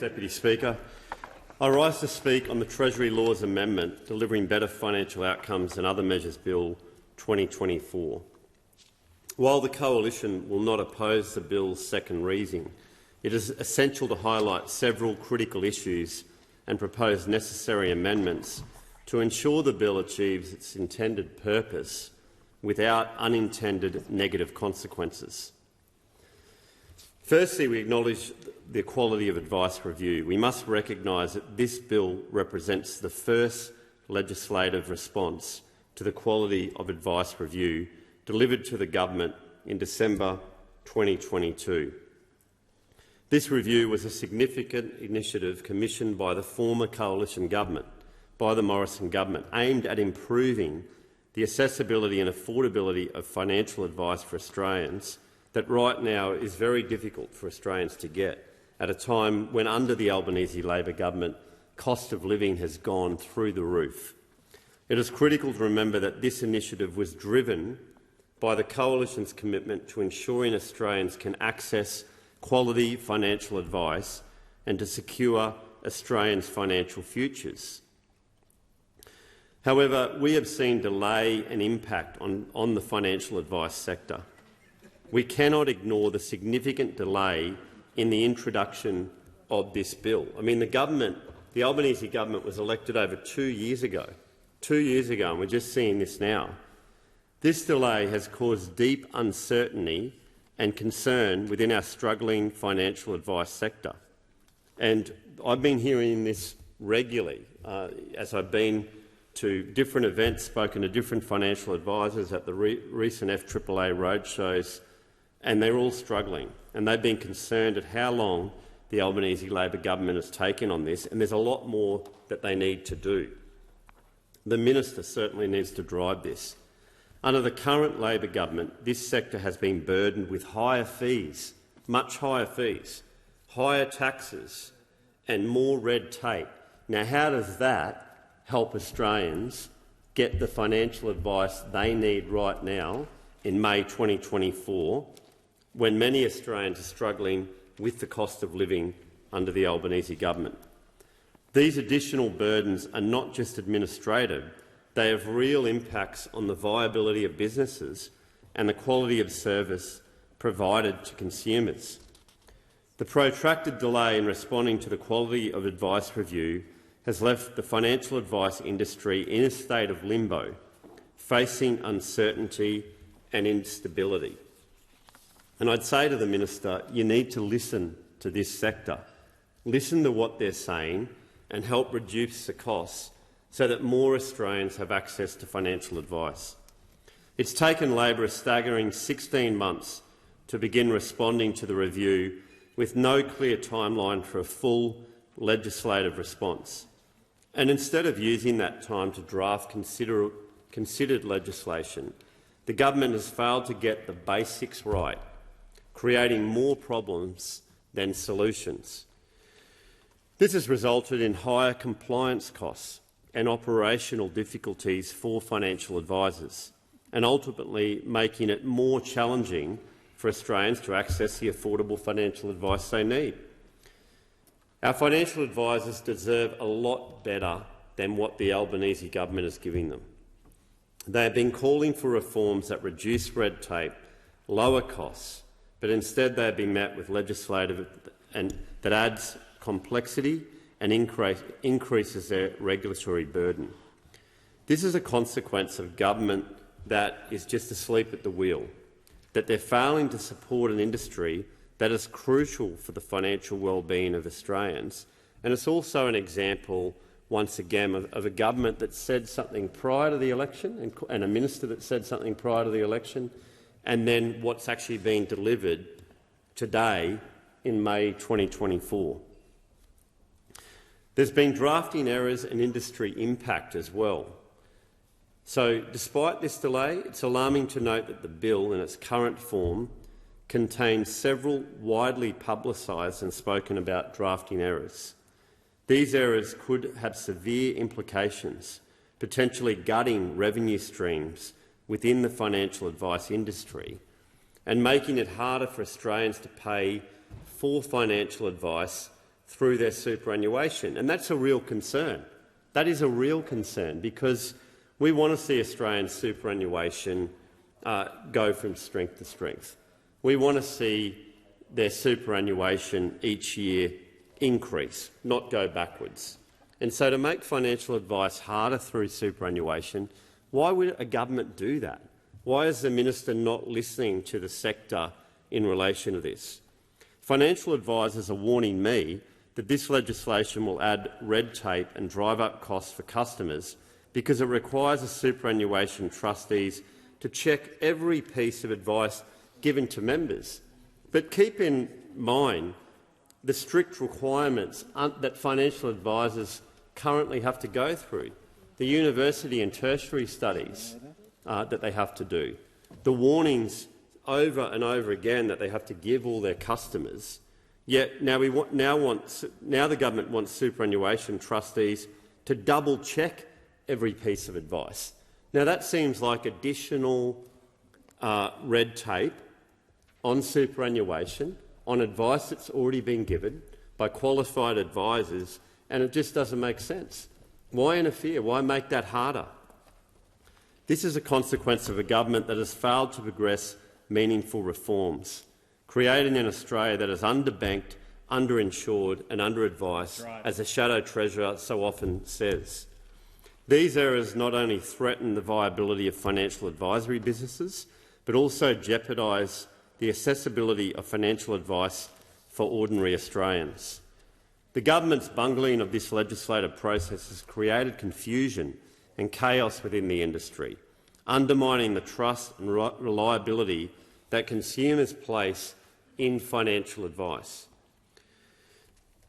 Deputy Speaker. I rise to speak on the Treasury Laws Amendment, Delivering Better Financial Outcomes and Other Measures Bill 2024. While the Coalition will not oppose the bill's second reading, it is essential to highlight several critical issues and propose necessary amendments to ensure the bill achieves its intended purpose without unintended negative consequences. Firstly, we acknowledge the quality of advice review. We must recognise that this bill represents the first legislative response to the quality of advice review delivered to the government in December 2022. This review was a significant initiative commissioned by the former coalition government, by the Morrison government, aimed at improving the accessibility and affordability of financial advice for Australians that right now is very difficult for Australians to get, at a time when, under the Albanese Labor government, cost of living has gone through the roof. It is critical to remember that this initiative was driven by the Coalition's commitment to ensuring Australians can access quality financial advice and to secure Australians' financial futures. However, we have seen delay and impact on the financial advice sector. We cannot ignore the significant delay in the introduction of this bill. I mean, the Albanese government was elected over 2 years ago. 2 years ago, and we're just seeing this now. This delay has caused deep uncertainty and concern within our struggling financial advice sector. And I've been hearing this regularly as I've been to different events, spoken to different financial advisors at the recent FAAA roadshows, and they're all struggling. And they've been concerned at how long the Albanese Labor government has taken on this, and there's a lot more that they need to do. The minister certainly needs to drive this. Under the current Labor government, this sector has been burdened with higher fees, much higher fees, higher taxes and more red tape. Now, how does that help Australians get the financial advice they need right now in May 2024, when many Australians are struggling with the cost of living under the Albanese government? These additional burdens are not just administrative. They have real impacts on the viability of businesses and the quality of service provided to consumers. The protracted delay in responding to the quality of advice review has left the financial advice industry in a state of limbo, facing uncertainty and instability. And I'd say to the minister, you need to listen to this sector. Listen to what they're saying and help reduce the costs so that more Australians have access to financial advice. It's taken Labor a staggering 16 months to begin responding to the review, with no clear timeline for a full legislative response. And instead of using that time to draft considered legislation, the government has failed to get the basics right, creating more problems than solutions. This has resulted in higher compliance costs and operational difficulties for financial advisors, and ultimately making it more challenging for Australians to access the affordable financial advice they need. Our financial advisors deserve a lot better than what the Albanese government is giving them. They have been calling for reforms that reduce red tape, lower costs, but instead they have been met with legislation that adds complexity and increases their regulatory burden. This is a consequence of government that is just asleep at the wheel, that they're failing to support an industry that is crucial for the financial well-being of Australians. And it's also an example, once again, of a government that said something prior to the election and a minister that said something prior to the election, and then what's actually being delivered today in May 2024. There's been drafting errors and industry impact as well. So, despite this delay, it's alarming to note that the bill in its current form contains several widely publicised and spoken about drafting errors. These errors could have severe implications, potentially gutting revenue streams within the financial advice industry and making it harder for Australians to pay for financial advice through their superannuation. And that's a real concern. That is a real concern because we want to see Australian superannuation go from strength to strength. We want to see their superannuation each year increase, not go backwards. And so to make financial advice harder through superannuation, why would a government do that? Why is the minister not listening to the sector in relation to this? Financial advisors are warning me that this legislation will add red tape and drive up costs for customers because it requires the superannuation trustees to check every piece of advice given to members. But keep in mind the strict requirements that financial advisors currently have to go through, the university and tertiary studies that they have to do, the warnings over and over again that they have to give all their customers. Yet now the government wants superannuation trustees to double-check every piece of advice. Now that seems like additional red tape on superannuation, on advice that's already been given by qualified advisors, and it just doesn't make sense. Why interfere? Why make that harder? This is a consequence of a government that has failed to progress meaningful reforms, creating an Australia that is underbanked, underinsured and under-advised, as the Shadow Treasurer so often says. These errors not only threaten the viability of financial advisory businesses, but also jeopardise the accessibility of financial advice for ordinary Australians. The government's bungling of this legislative process has created confusion and chaos within the industry, undermining the trust and reliability that consumers place in financial advice.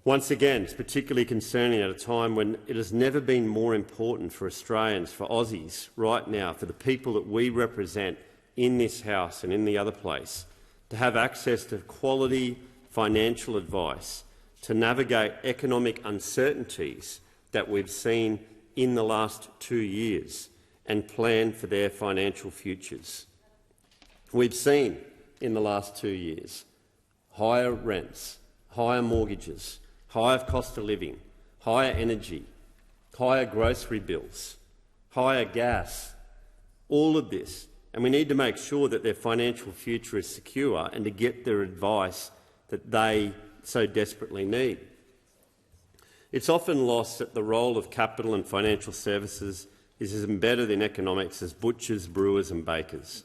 Once again, it's particularly concerning at a time when it has never been more important for Australians, for Aussies right now, for the people that we represent in this House and in the other place, to have access to quality financial advice to navigate economic uncertainties that we've seen in the last 2 years and plan for their financial futures. We've seen in the last 2 years higher rents, higher mortgages, higher cost of living, higher energy, higher grocery bills, higher gas, all of this. And we need to make sure that their financial future is secure and to get their advice that they so desperately need. It's often lost that the role of capital and financial services is as embedded in economics as butchers, brewers and bakers.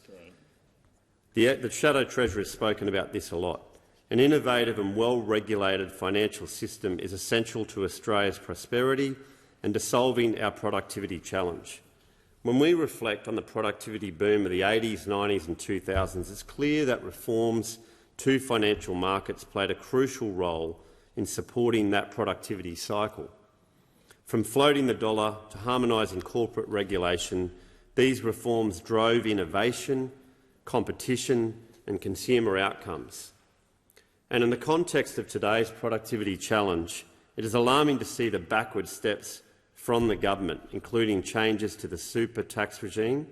The Shadow Treasurer has spoken about this a lot. An innovative and well-regulated financial system is essential to Australia's prosperity and to solving our productivity challenge. When we reflect on the productivity boom of the 80s, 90s and 2000s, it's clear that reforms to financial markets played a crucial role in supporting that productivity cycle. From floating the dollar to harmonising corporate regulation, these reforms drove innovation, competition and consumer outcomes. And in the context of today's productivity challenge, it is alarming to see the backward steps from the government, including changes to the super tax regime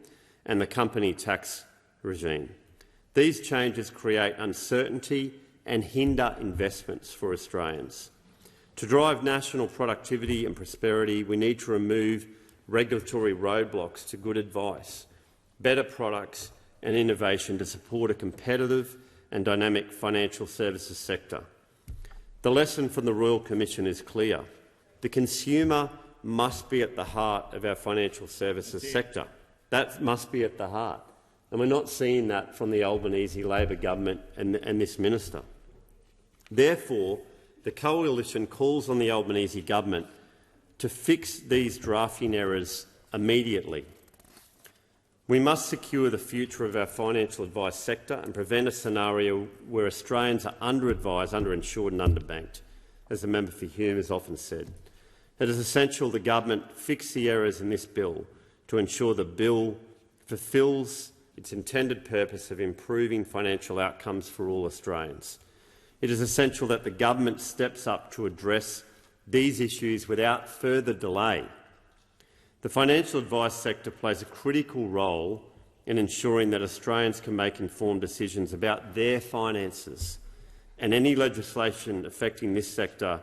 and the company tax regime. These changes create uncertainty and hinder investments for Australians. To drive national productivity and prosperity, we need to remove regulatory roadblocks to good advice, better products and innovation to support a competitive and dynamic financial services sector. The lesson from the Royal Commission is clear. The consumer must be at the heart of our financial services sector. That must be at the heart. And we're not seeing that from the Albanese Labor government and this minister. Therefore, the Coalition calls on the Albanese government to fix these drafting errors immediately. We must secure the future of our financial advice sector and prevent a scenario where Australians are under-advised, under-insured and underbanked, as the member for Hume has often said. It is essential the government fix the errors in this bill to ensure the bill fulfils its intended purpose of improving financial outcomes for all Australians. It is essential that the government steps up to address these issues without further delay. The financial advice sector plays a critical role in ensuring that Australians can make informed decisions about their finances, and any legislation affecting this sector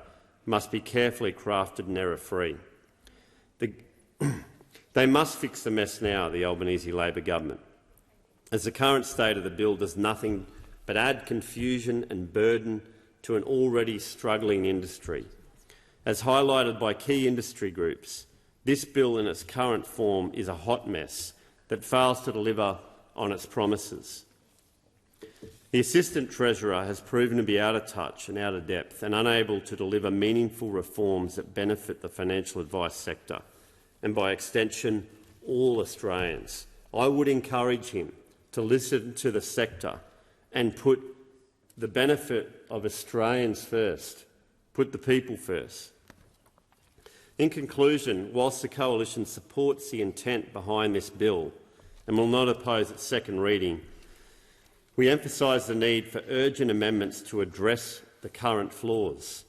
must be carefully crafted and error-free. They must fix the mess now, the Albanese Labor government, as the current state of the bill does nothing but add confusion and burden to an already struggling industry. As highlighted by key industry groups, this bill in its current form is a hot mess that fails to deliver on its promises. The Assistant Treasurer has proven to be out of touch and out of depth and unable to deliver meaningful reforms that benefit the financial advice sector and, by extension, all Australians. I would encourage him to listen to the sector and put the benefit of Australians first, put the people first. In conclusion, whilst the Coalition supports the intent behind this bill and will not oppose its second reading, we emphasise the need for urgent amendments to address the current flaws.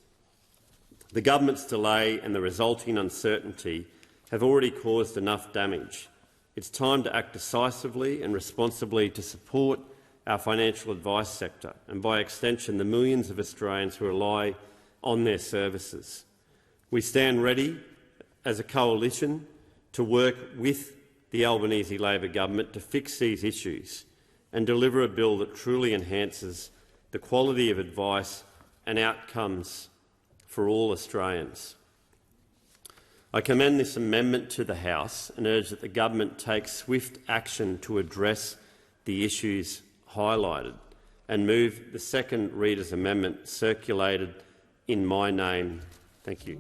The government's delay and the resulting uncertainty have already caused enough damage. It's time to act decisively and responsibly to support our financial advice sector and, by extension, the millions of Australians who rely on their services. We stand ready as a coalition to work with the Albanese Labor government to fix these issues and deliver a bill that truly enhances the quality of advice and outcomes for all Australians. I commend this amendment to the House and urge that the government take swift action to address the issues highlighted and move the second Reader's Amendment circulated in my name. Thank you.